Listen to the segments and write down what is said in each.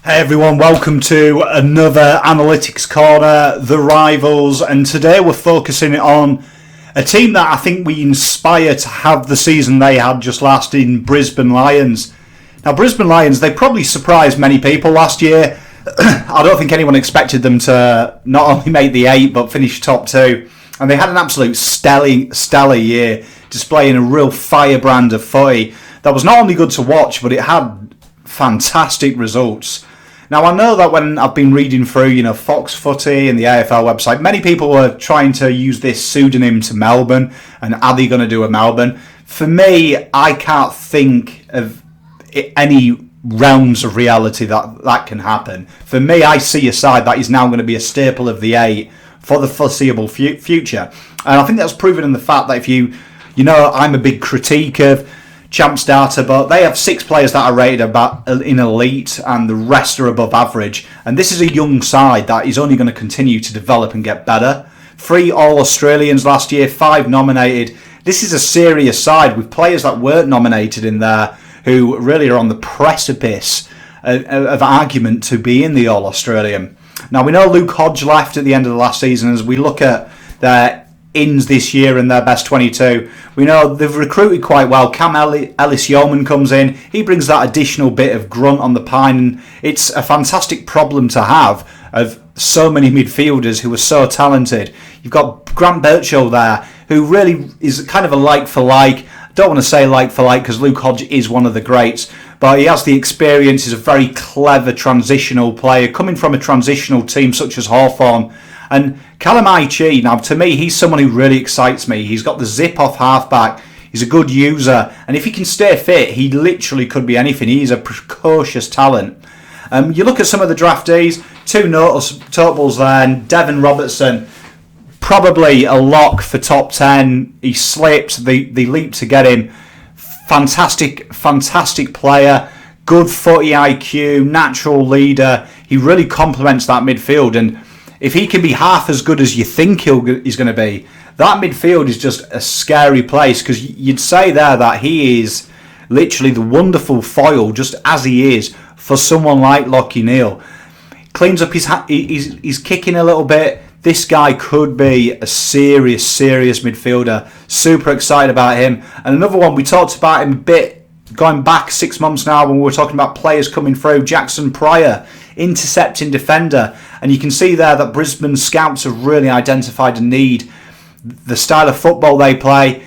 Hey everyone, welcome to another Analytics Corner, The Rivals, and today we're focusing on a team that I think we inspire to have the season they had just last in Brisbane Lions. Now Brisbane Lions, they probably surprised many people last year. I don't think anyone expected them to not only make the 8 but finish top 2, and they had an absolute stellar year, displaying a real firebrand of footy that was not only good to watch but it had fantastic results. Now, I know that when I've been reading through, Fox Footy and the AFL website, many people were trying to use this pseudonym to Melbourne, and are they going to do a Melbourne? For me, I can't think of any realms of reality that can happen. For me, I see a side that is now going to be a staple of the 8 for the foreseeable future. And I think that's proven in the fact that if I'm a big critique of Champs Data, but they have 6 players that are rated about in elite and the rest are above average, and this is a young side that is only going to continue to develop and get better. 3 All-Australians last year, 5 nominated. This is a serious side with players that weren't nominated in there who really are on the precipice of argument to be in the All-Australian. Now we know Luke Hodge left at the end of the last season. As we look at their ins this year and their best 22, we know they've recruited quite well. Cam Ellis-Yeoman comes in, he brings that additional bit of grunt on the pine, and it's a fantastic problem to have of so many midfielders who are so talented. You've got Grant Birchall there, who really is kind of a like for like. I don't want to say like for like because Luke Hodge is one of the greats, but he has the experience. He's a very clever transitional player coming from a transitional team such as Hawthorn. And Callum Aichi, now to me, he's someone who really excites me. He's got the zip off halfback. He's a good user. And if he can stay fit, he literally could be anything. He's a precocious talent. You look at some of the draftees, 2 notables there, and Devon Robertson, probably a lock for top 10. He slipped. They leaped to get him. Fantastic player. Good footy IQ, natural leader. He really complements that midfield, and if he can be half as good as you think he's going to be, that midfield is just a scary place, because you'd say there that he is literally the wonderful foil, just as he is, for someone like Lachie Neale. Cleans up he's kicking a little bit. This guy could be a serious midfielder. Super excited about him. And another one, we talked about him a bit going back 6 months now when we were talking about players coming through. Jackson Pryor, intercepting defender, and you can see there that Brisbane scouts have really identified a need. The style of football they play,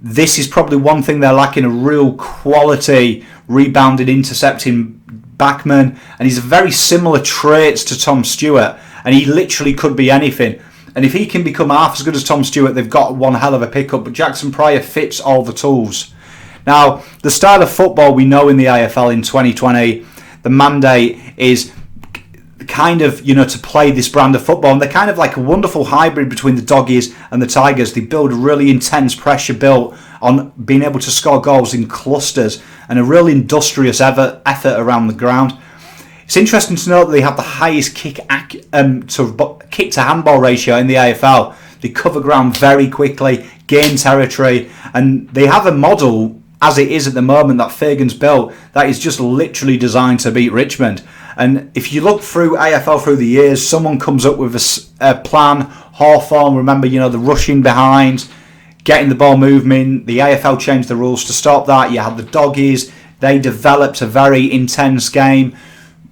this is probably one thing they're lacking, a real quality rebounding, intercepting backman, and he's very similar traits to Tom Stewart, and he literally could be anything. And if he can become half as good as Tom Stewart, they've got one hell of a pickup. But Jackson Pryor fits all the tools. Now, the style of football we know in the AFL in 2020, the mandate is kind of, to play this brand of football. And they're kind of like a wonderful hybrid between the Doggies and the Tigers. They build a really intense pressure built on being able to score goals in clusters and a real industrious effort around the ground. It's interesting to note that they have the highest kick to handball ratio in the AFL. They cover ground very quickly, gain territory, and they have a model, as it is at the moment, that Fagan's built, that is just literally designed to beat Richmond. And if you look through AFL through the years, someone comes up with a plan. Hawthorn, remember, the rushing behind, getting the ball moving. The AFL changed the rules to stop that. You had the Doggies. They developed a very intense game.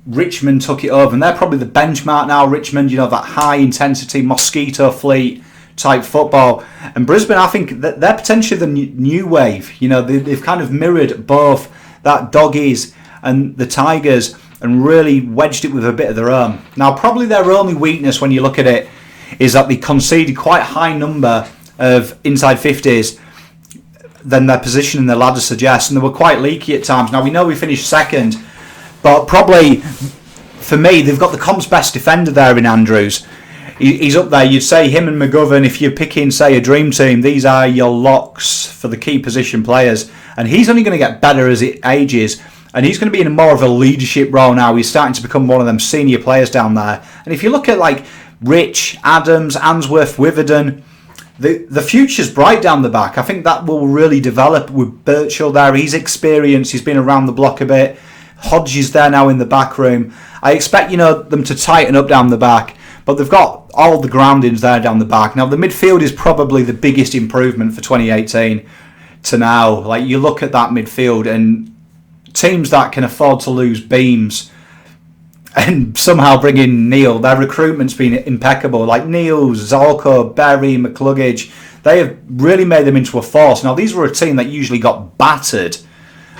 Richmond took it over, and they're probably the benchmark now. Richmond, that high intensity mosquito fleet type football. And Brisbane, I think that they're potentially the new wave. They've kind of mirrored both that Doggies and the Tigers and really wedged it with a bit of their own. Now, probably their only weakness when you look at it is that they conceded quite a high number of inside 50s than their position in the ladder suggests, and they were quite leaky at times. Now, we know we finished second, but probably, for me, they've got the comp's best defender there in Andrews. He's up there. You'd say him and McGovern, if you're picking, say, a dream team, these are your locks for the key position players. And he's only going to get better as it ages. And he's going to be in more of a leadership role now. He's starting to become one of them senior players down there. And if you look at like Rich, Adams, Answorth, Witherden, the future's bright down the back. I think that will really develop with Birchall there. He's experienced. He's been around the block a bit. Hodges there now in the back room. I expect, them to tighten up down the back, but they've got all the groundings there down the back. Now, the midfield is probably the biggest improvement for 2018 to now. Like, you look at that midfield and teams that can afford to lose beams and somehow bring in Neil, their recruitment's been impeccable. Like Neil, Zorko, Berry, McCluggage, they have really made them into a force. Now, these were a team that usually got battered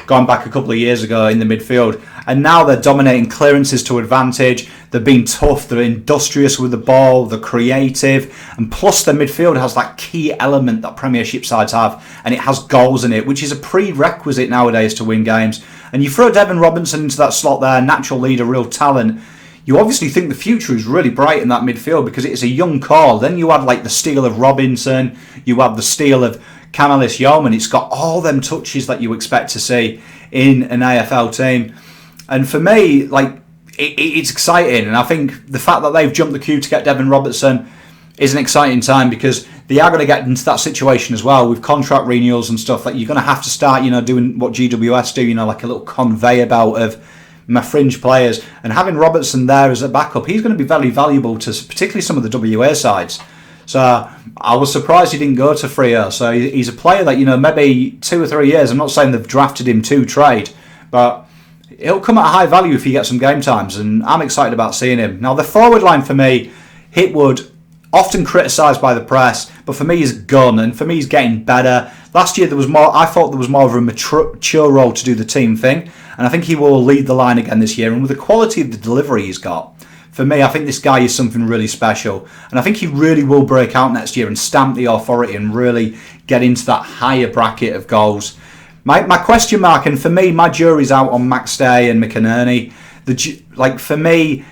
going back a couple of years ago in the midfield, and now they're dominating clearances to advantage. They're being tough, they're industrious with the ball, they're creative, and plus their midfield has that key element that Premiership sides have, and it has goals in it, which is a prerequisite nowadays to win games. And you throw Devin Robinson into that slot there, natural leader, real talent. You obviously think the future is really bright in that midfield because it's a young core. Then you add like the steel of Robinson, you add the steel of Canalis Yeoman. It's got all them touches that you expect to see in an AFL team. And for me, like, it's exciting. And I think the fact that they've jumped the queue to get Devin Robertson is an exciting time because they are going to get into that situation as well with contract renewals and stuff that you're going to have to start, doing what GWS do, like a little conveyor belt of my fringe players. And having Robertson there as a backup, he's going to be very valuable to particularly some of the WA sides. So I was surprised he didn't go to Freo. So he's a player that, maybe 2 or 3 years, I'm not saying they've drafted him to trade, but he'll come at a high value if he gets some game times, and I'm excited about seeing him. Now, the forward line for me, Hitwood, often criticised by the press, but for me he's gone, and for me he's getting better. Last year I thought there was more of a mature role to do the team thing, and I think he will lead the line again this year. And with the quality of the delivery he's got, for me, I think this guy is something really special, and I think he really will break out next year and stamp the authority and really get into that higher bracket of goals. My question mark, and for me, my jury's out on McStay and McInerney. For me,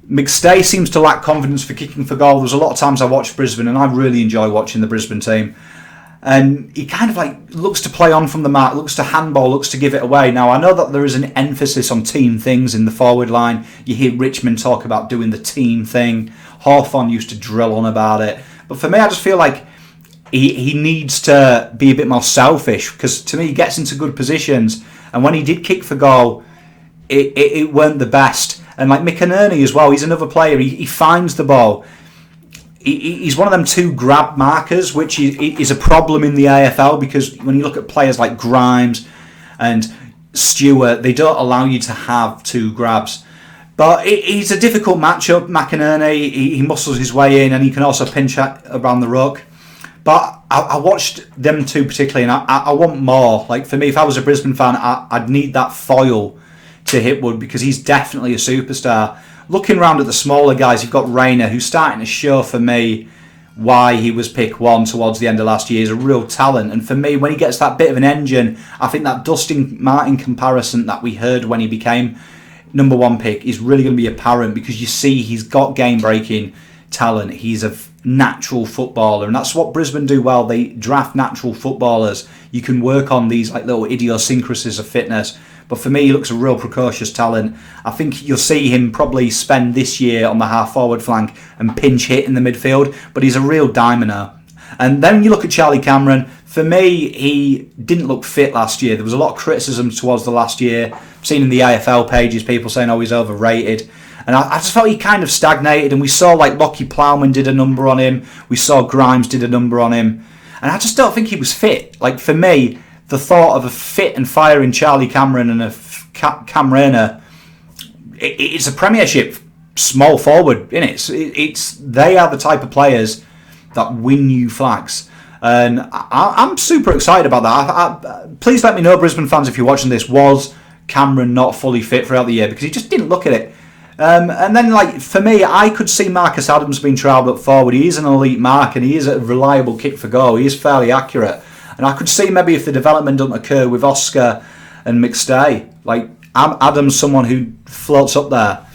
McStay seems to lack confidence for kicking for goal. There's a lot of times I watch Brisbane, and I really enjoy watching the Brisbane team. And he kind of looks to play on from the mark, looks to handball, looks to give it away. Now, I know that there is an emphasis on team things in the forward line. You hear Richmond talk about doing the team thing. Hawthorn used to drill on about it. But for me, I just feel like he needs to be a bit more selfish, because to me, he gets into good positions. And when he did kick for goal, it weren't the best. And like McInerney as well, he's another player. He finds the ball. He's one of them two grab markers, which is a problem in the AFL, because when you look at players like Grimes and Stewart, they don't allow you to have two grabs. But he's a difficult matchup, McInerney. He muscles his way in, and he can also pinch around the ruck. But I watched them two particularly, and I want more. Like, for me, if I was a Brisbane fan, I'd need that foil to Hitwood, because he's definitely a superstar. Looking around at the smaller guys, you've got Rayner, who's starting to show for me why he was pick one towards the end of last year. He's a real talent. And for me, when he gets that bit of an engine, I think that Dustin Martin comparison that we heard when he became number one pick is really going to be apparent, because you see he's got game-breaking talent. He's a natural footballer, and that's what Brisbane do well. They draft natural footballers. You can work on these little idiosyncrasies of fitness. But for me, he looks a real precocious talent. I think you'll see him probably spend this year on the half-forward flank and pinch hit in the midfield, but he's a real dynamo. And then you look at Charlie Cameron. For me, he didn't look fit last year. There was a lot of criticism towards the last year. I've seen in the AFL pages people saying, he's overrated. And I just felt he kind of stagnated, and we saw Lockie Plowman did a number on him. We saw Grimes did a number on him. And I just don't think he was fit. For me, the thought of a fit and firing Charlie Cameron and a Cam Rayner, it's a Premiership small forward, isn't it? They are the type of players that win you flags. And I'm super excited about that. Please let me know, Brisbane fans, if you're watching this, was Cameron not fully fit throughout the year? Because he just didn't look at it. And then, for me, I could see Marcus Adams being trialled up forward. He is an elite mark, and he is a reliable kick for goal. He is fairly accurate. And I could see maybe if the development doesn't occur with Oscar and McStay, Adams, someone who floats up there.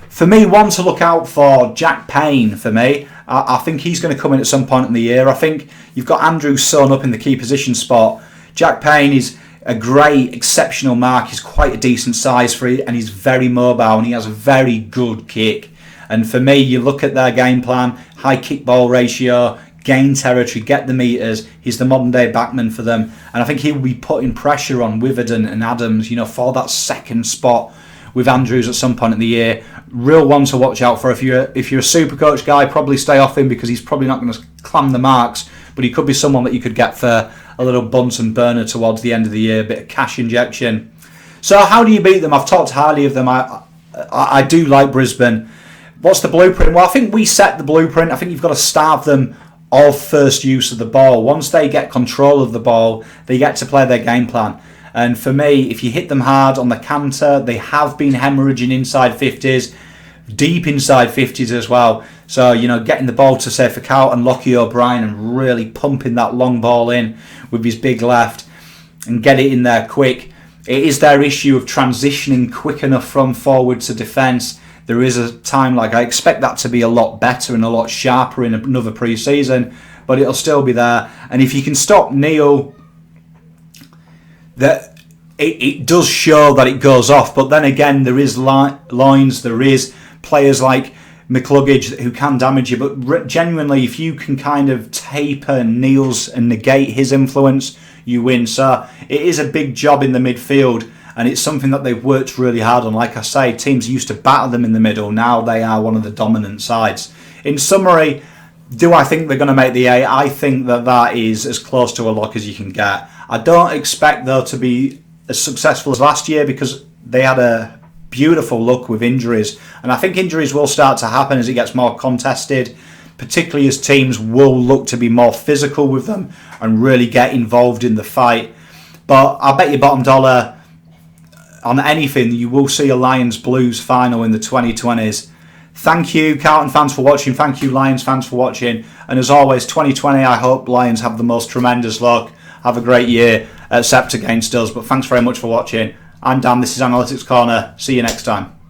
For me, one to look out for, Jack Payne, for me. I think he's going to come in at some point in the year. I think you've got Andrew Son up in the key position spot. Jack Payne is a great, exceptional mark. He's quite a decent size for it, and he's very mobile, and he has a very good kick. And for me, you look at their game plan, high kick-ball ratio, gain territory, get the meters. He's the modern-day backman for them. And I think he'll be putting pressure on Witherden and Adams, for that second spot with Andrews at some point in the year. Real one to watch out for. If you're a super coach guy, probably stay off him because he's probably not going to clam the marks, but he could be someone that you could get for a little Bunsen burner towards the end of the year, a bit of cash injection. So how do you beat them? I've talked highly of them. I do like Brisbane. What's the blueprint? Well, I think we set the blueprint. I think you've got to starve them of first use of the ball. Once they get control of the ball, they get to play their game plan. And for me, if you hit them hard on the canter, they have been hemorrhaging inside 50s, deep inside 50s as well. So, you know, getting the ball to, say, Foucault and Lockie O'Brien and really pumping that long ball in with his big left and get it in there quick. It is their issue of transitioning quick enough from forward to defence. There is a time like I expect that to be a lot better and a lot sharper in another pre-season, but it'll still be there. And if you can stop Neil, that it does show that it goes off. But then again, there is lines, there is players like McCluggage who can damage you. But genuinely, if you can kind of taper Neil's and negate his influence, you win. So it is a big job in the midfield. And it's something that they've worked really hard on. Like I say, teams used to batter them in the middle. Now they are one of the dominant sides. In summary, do I think they're going to make the 8? I think that is as close to a lock as you can get. I don't expect, though, to be as successful as last year because they had a beautiful luck with injuries. And I think injuries will start to happen as it gets more contested, particularly as teams will look to be more physical with them and really get involved in the fight. But I bet you bottom dollar on anything, you will see a Lions Blues final in the 2020s. Thank you, Carlton fans, for watching. Thank you, Lions fans, for watching. And as always, 2020, I hope Lions have the most tremendous luck. Have a great year, except against us. But thanks very much for watching. I'm Dan. This is Analytics Corner. See you next time.